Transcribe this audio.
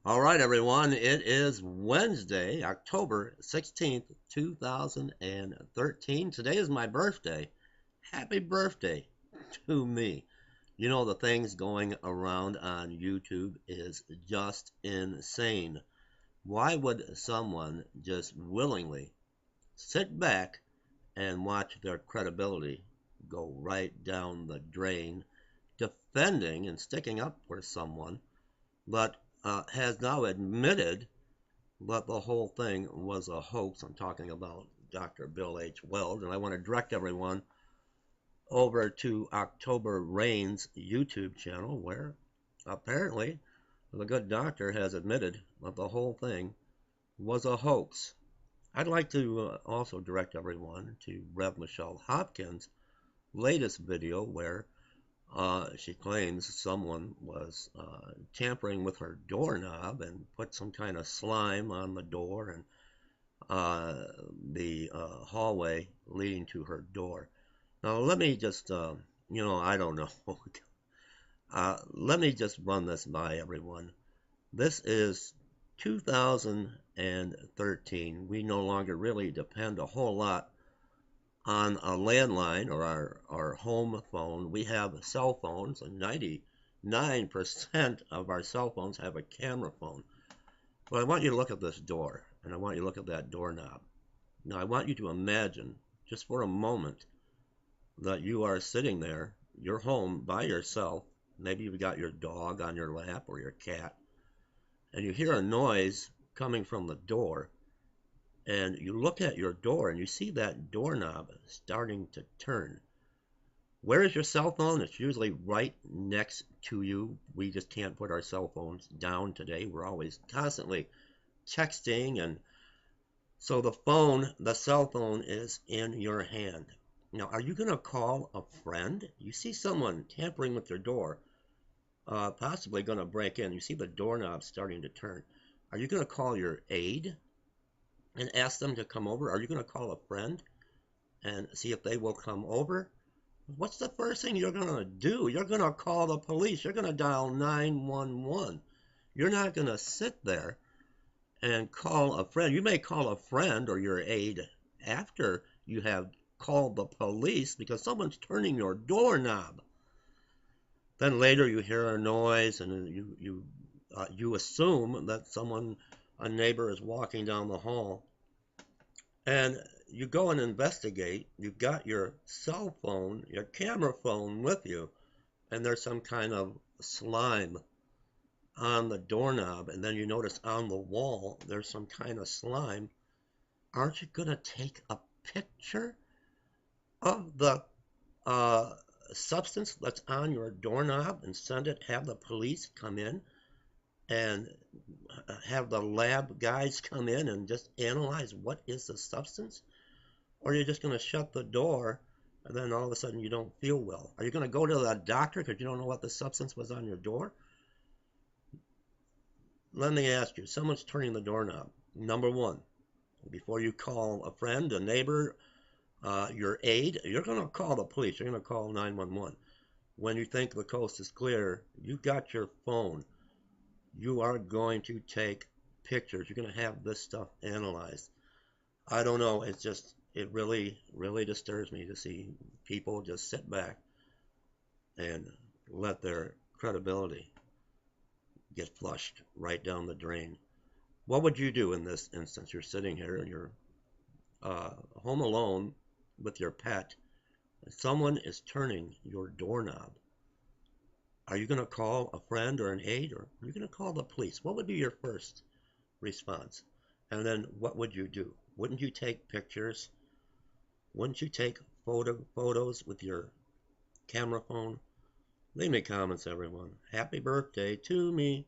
All right, everyone. It is Wednesday, October 16th, 2013. Today is my birthday. Happy birthday to me. You know, the things going around on YouTube is just insane. Why would someone just willingly sit back and watch their credibility go right down the drain, defending and sticking up for someone, but has now admitted that the whole thing was a hoax? I'm talking about Dr. Bill H. Weld, and I want to direct everyone over to October Rain's YouTube channel, where apparently the good doctor has admitted that the whole thing was a hoax. I'd like to also direct everyone to Rev. Michelle Hopkins' latest video, where she claims someone was tampering with her doorknob and put some kind of slime on the door and the hallway leading to her door. Now, let me just, I don't know. Let me just run this by everyone. This is 2013. We no longer really depend a whole lot on a landline or our home phone. We have cell phones, and 99% of our cell phones have a camera phone. But I want you to look at this door, and I want you to look at that doorknob. Now, I want you to imagine, just for a moment, that you are sitting there, you're home by yourself. Maybe you've got your dog on your lap or your cat, and you hear a noise coming from the door, and you look at your door and you see that doorknob starting to turn. Where is your cell phone? It's usually right next to you. We just can't put our cell phones down today. We're always constantly texting, and so the cell phone is in your hand. Now, are you going to call a friend? You see someone tampering with your door, possibly going to break in. You see the doorknob starting to turn. Are you going to call your aide and ask them to come over? Are you going to call a friend and see if they will come over? What's the first thing you're going to do? You're going to call the police. You're going to dial 911. You're not going to sit there and call a friend. You may call a friend or your aide after you have called the police because someone's turning your doorknob. Then later you hear a noise, and you assume that a neighbor is walking down the hall, and you go and investigate. You've got your cell phone, your camera phone with you, and there's some kind of slime on the doorknob, and then you notice on the wall there's some kind of slime. Aren't you going to take a picture of the substance that's on your doorknob and send it, have the police come in and have the lab guys come in and just analyze what is the substance? Or are you just going to shut the door and then all of a sudden you don't feel well? Are you going to go to the doctor because you don't know what the substance was on your door? Let me ask you, someone's turning the doorknob. Number one, before you call a friend, a neighbor, your aide, you're going to call the police. You're going to call 911. When you think the coast is clear, you've got your phone. You are going to take pictures. You're going to have this stuff analyzed. I don't know. It really, really disturbs me to see people just sit back and let their credibility get flushed right down the drain. What would you do in this instance? You're sitting here and you're home alone with your pet, and someone is turning your doorknob. Are you going to call a friend or an aide, or are you going to call the police? What would be your first response? And then what would you do? Wouldn't you take pictures? Wouldn't you take photos with your camera phone? Leave me comments, everyone. Happy birthday to me.